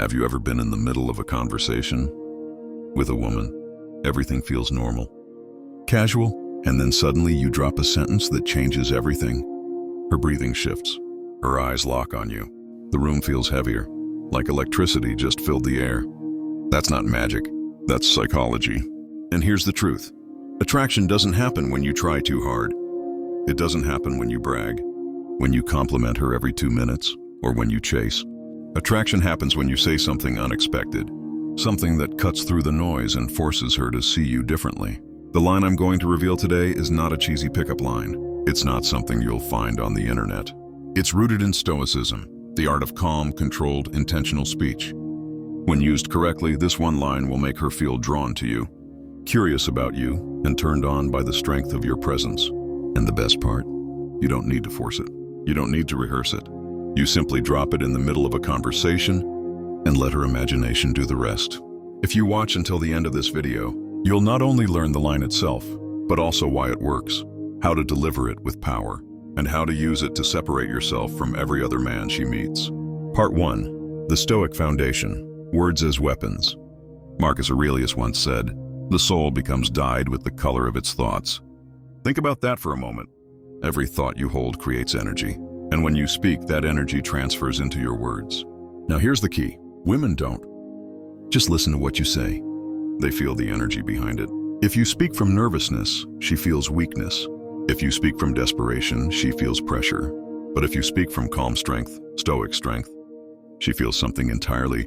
Have you ever been in the middle of a conversation with a woman? Everything feels normal, casual, and then suddenly you drop a sentence that changes everything. Her breathing shifts. Her eyes lock on you. The room feels heavier, like electricity just filled the air. That's not magic. That's psychology. And here's the truth. Attraction doesn't happen when you try too hard. It doesn't happen when you brag, when you compliment her every 2 minutes, or when you chase. Attraction happens when you say something unexpected, something that cuts through the noise and forces her to see you differently. The line I'm going to reveal today is not a cheesy pickup line. It's not something you'll find on the internet. It's rooted in Stoicism, the art of calm, controlled, intentional speech. When used correctly, this one line will make her feel drawn to you, curious about you, and turned on by the strength of your presence. And the best part? You don't need to force it. You don't need to rehearse it. You simply drop it in the middle of a conversation and let her imagination do the rest. If you watch until the end of this video, you'll not only learn the line itself, but also why it works, how to deliver it with power, and how to use it to separate yourself from every other man she meets. Part 1. The Stoic Foundation. Words as weapons. Marcus Aurelius once said, "The soul becomes dyed with the color of its thoughts." Think about that for a moment. Every thought you hold creates energy, and when you speak, that energy transfers into your words. Now here's the key. Women don't. Just listen to what you say. They feel the energy behind it. If you speak from nervousness, she feels weakness. If you speak from desperation, she feels pressure. But if you speak from calm strength, stoic strength, she feels something entirely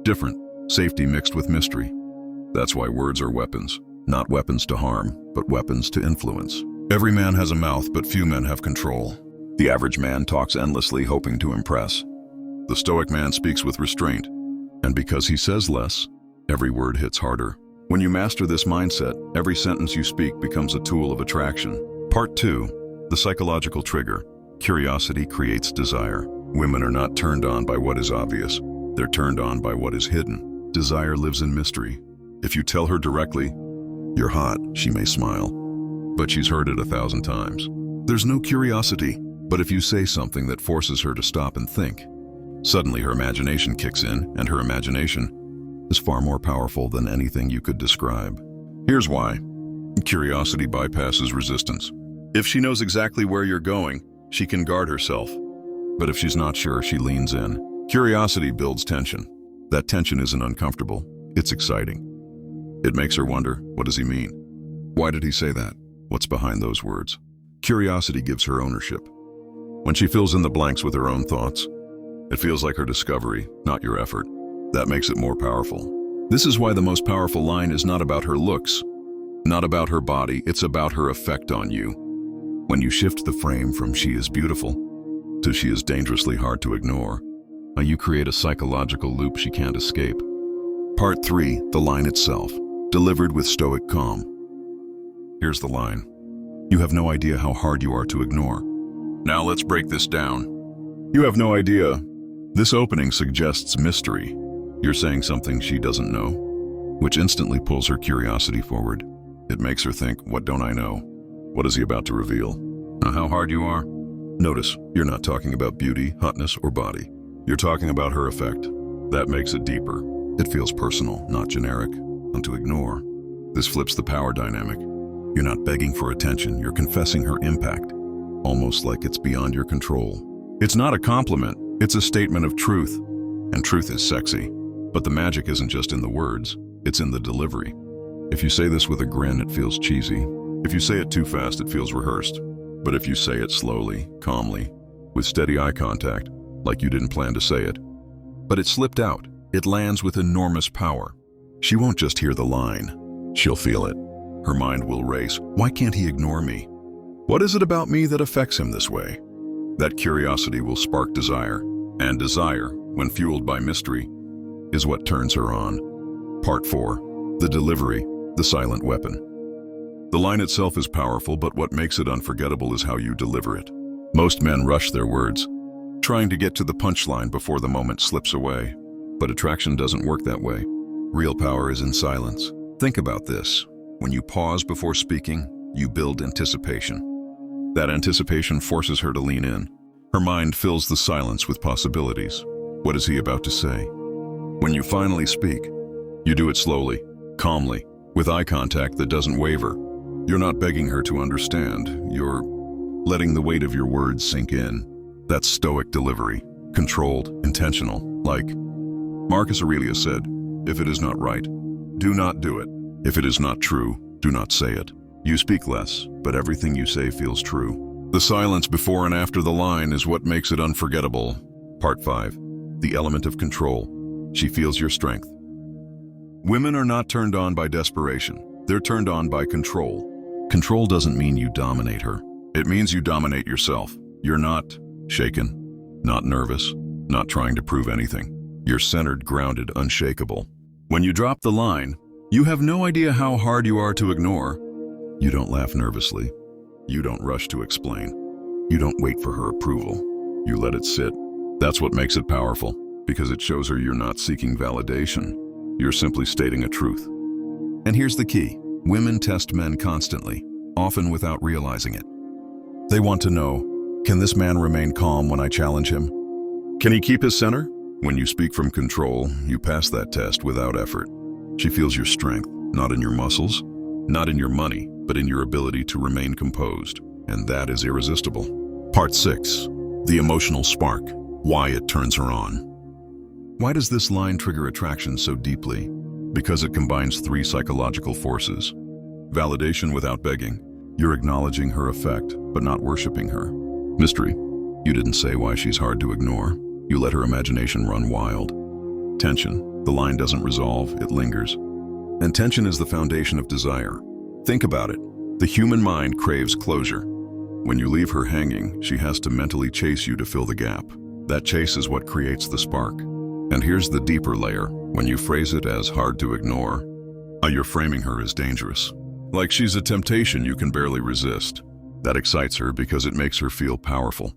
different, safety mixed with mystery. That's why words are weapons, not weapons to harm, but weapons to influence. Every man has a mouth, but few men have control. The average man talks endlessly, hoping to impress. The Stoic man speaks with restraint, and because he says less, every word hits harder. When you master this mindset, every sentence you speak becomes a tool of attraction. Part 2. The psychological trigger. Curiosity creates desire. Women are not turned on by what is obvious. They're turned on by what is hidden. Desire lives in mystery. If you tell her directly, "You're hot," she may smile, but she's heard it 1,000 times. There's no curiosity. But if you say something that forces her to stop and think, suddenly her imagination kicks in, and her imagination is far more powerful than anything you could describe. Here's why. Curiosity bypasses resistance. If she knows exactly where you're going, she can guard herself. But if she's not sure, she leans in. Curiosity builds tension. That tension isn't uncomfortable, it's exciting. It makes her wonder, what does he mean? Why did he say that? What's behind those words? Curiosity gives her ownership. When she fills in the blanks with her own thoughts, it feels like her discovery, not your effort. That makes it more powerful. This is why the most powerful line is not about her looks, not about her body, it's about her effect on you. When you shift the frame from "she is beautiful" to "she is dangerously hard to ignore," you create a psychological loop she can't escape. Part 3. The line itself. Delivered with stoic calm. Here's the line. You have no idea how hard you are to ignore. Now let's break this down. You have no idea. This opening suggests mystery. You're saying something she doesn't know, which instantly pulls her curiosity forward. It makes her think, what don't I know? What is he about to reveal? Now, how hard you are? Notice, you're not talking about beauty, hotness, or body. You're talking about her effect. That makes it deeper. It feels personal, not generic. And to ignore. This flips the power dynamic. You're not begging for attention, you're confessing her impact. Almost like it's beyond your control. It's not a compliment, it's a statement of truth. And truth is sexy. But the magic isn't just in the words, it's in the delivery. If you say this with a grin, it feels cheesy. If you say it too fast, it feels rehearsed. But if you say it slowly, calmly, with steady eye contact, like you didn't plan to say it, but it slipped out, it lands with enormous power. She won't just hear the line, she'll feel it. Her mind will race. Why can't he ignore me? What is it about me that affects him this way? That curiosity will spark desire, and desire, when fueled by mystery, is what turns her on. Part 4. The delivery, the silent weapon. The line itself is powerful, but what makes it unforgettable is how you deliver it. Most men rush their words, trying to get to the punchline before the moment slips away. But attraction doesn't work that way. Real power is in silence. Think about this. When you pause before speaking, you build anticipation. That anticipation forces her to lean in. Her mind fills the silence with possibilities. What is he about to say? When you finally speak, you do it slowly, calmly, with eye contact that doesn't waver. You're not begging her to understand. You're letting the weight of your words sink in. That's Stoic delivery, controlled, intentional. Like Marcus Aurelius said, if it is not right, do not do it. If it is not true, do not say it. You speak less, but everything you say feels true. The silence before and after the line is what makes it unforgettable. Part 5. The element of control. She feels your strength. Women are not turned on by desperation. They're turned on by control. Control doesn't mean you dominate her. It means you dominate yourself. You're not shaken, not nervous, not trying to prove anything. You're centered, grounded, unshakable. When you drop the line, you have no idea how hard you are to ignore. You don't laugh nervously. You don't rush to explain. You don't wait for her approval. You let it sit. That's what makes it powerful, because it shows her you're not seeking validation. You're simply stating a truth. And here's the key. Women test men constantly, often without realizing it. They want to know, can this man remain calm when I challenge him? Can he keep his center? When you speak from control, you pass that test without effort. She feels your strength, not in your muscles, not in your money, but in your ability to remain composed. And that is irresistible. Part 6. The emotional spark. Why it turns her on. Why does this line trigger attraction so deeply? Because it combines 3 psychological forces. Validation without begging. You're acknowledging her effect, but not worshiping her. Mystery. You didn't say why she's hard to ignore. You let her imagination run wild. Tension. The line doesn't resolve, it lingers. And tension is the foundation of desire. Think about it. The human mind craves closure. When you leave her hanging, she has to mentally chase you to fill the gap. That chase is what creates the spark. And here's the deeper layer. When you phrase it as hard to ignore, you're framing her as dangerous. Like she's a temptation you can barely resist. That excites her because it makes her feel powerful.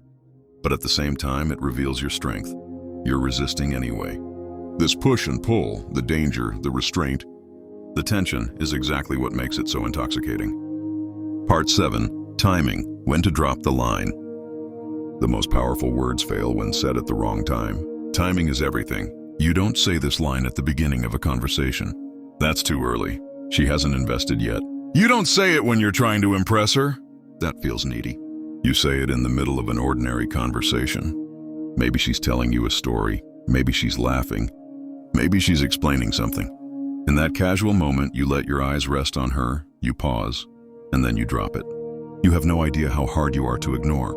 But at the same time, it reveals your strength. You're resisting anyway. This push and pull, the danger, the restraint, the tension is exactly what makes it so intoxicating. Part 7. Timing. When to drop the line. The most powerful words fail when said at the wrong time. Timing is everything. You don't say this line at the beginning of a conversation. That's too early. She hasn't invested yet. You don't say it when you're trying to impress her. That feels needy. You say it in the middle of an ordinary conversation. Maybe she's telling you a story. Maybe she's laughing. Maybe she's explaining something. In that casual moment, you let your eyes rest on her, you pause, and then you drop it. You have no idea how hard you are to ignore.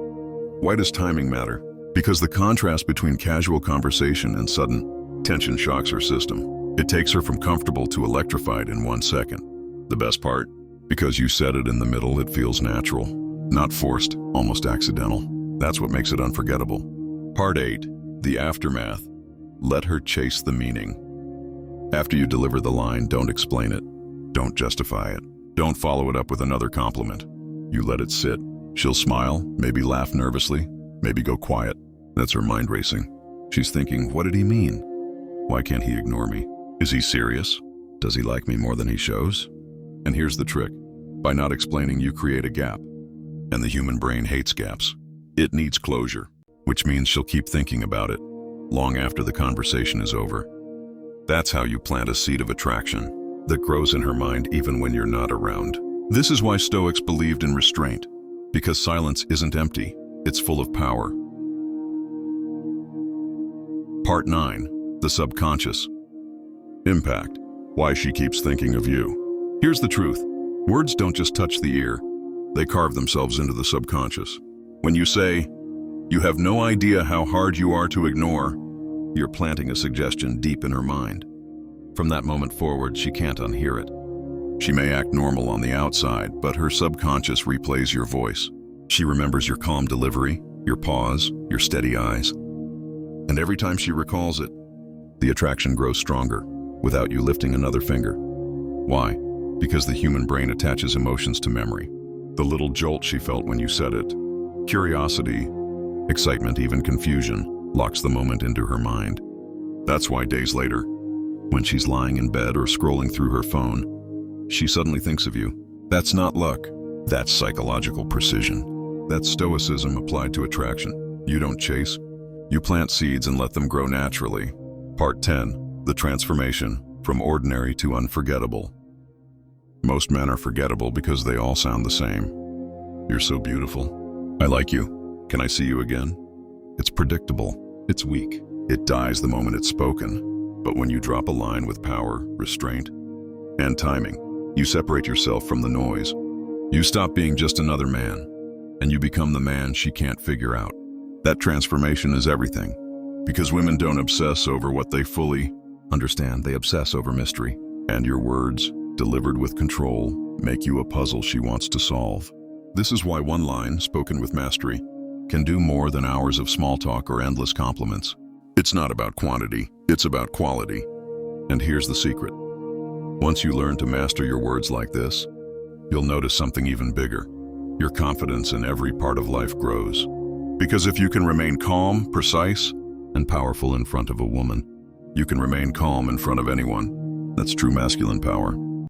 Why does timing matter? Because the contrast between casual conversation and sudden tension shocks her system. It takes her from comfortable to electrified in 1 second. The best part? Because you said it in the middle, it feels natural, not forced, almost accidental. That's what makes it unforgettable. Part 8. The aftermath. Let her chase the meaning. After you deliver the line, don't explain it. Don't justify it. Don't follow it up with another compliment. You let it sit. She'll smile, maybe laugh nervously, maybe go quiet. That's her mind racing. She's thinking, what did he mean? Why can't he ignore me? Is he serious? Does he like me more than he shows? And here's the trick. By not explaining, you create a gap. And the human brain hates gaps. It needs closure, which means she'll keep thinking about it long after the conversation is over. That's how you plant a seed of attraction that grows in her mind even when you're not around. This is why Stoics believed in restraint, because silence isn't empty, it's full of power. Part 9. The subconscious. Impact. Why she keeps thinking of you. Here's the truth. Words don't just touch the ear. They carve themselves into the subconscious. When you say, you have no idea how hard you are to ignore, you're planting a suggestion deep in her mind. From that moment forward, she can't unhear it. She may act normal on the outside, but her subconscious replays your voice. She remembers your calm delivery, your pause, your steady eyes. And every time she recalls it, the attraction grows stronger, without you lifting another finger. Why? Because the human brain attaches emotions to memory. The little jolt she felt when you said it, curiosity, excitement, even confusion, locks the moment into her mind. That's why days later, when she's lying in bed or scrolling through her phone, she suddenly thinks of you. That's not luck. That's psychological precision. That's Stoicism applied to attraction. You don't chase. You plant seeds and let them grow naturally. Part 10. The transformation from ordinary to unforgettable. Most men are forgettable because they all sound the same. You're so beautiful. I like you. Can I see you again? It's predictable. It's weak. It dies the moment it's spoken. But when you drop a line with power, restraint, and timing, you separate yourself from the noise. You stop being just another man, and you become the man she can't figure out. That transformation is everything. Because women don't obsess over what they fully understand, they obsess over mystery. And your words, delivered with control, make you a puzzle she wants to solve. This is why one line, spoken with mastery, can do more than hours of small talk or endless compliments. It's not about quantity, it's about quality. And here's the secret. Once you learn to master your words like this, you'll notice something even bigger. Your confidence in every part of life grows. Because if you can remain calm, precise, and powerful in front of a woman, you can remain calm in front of anyone. That's true masculine power.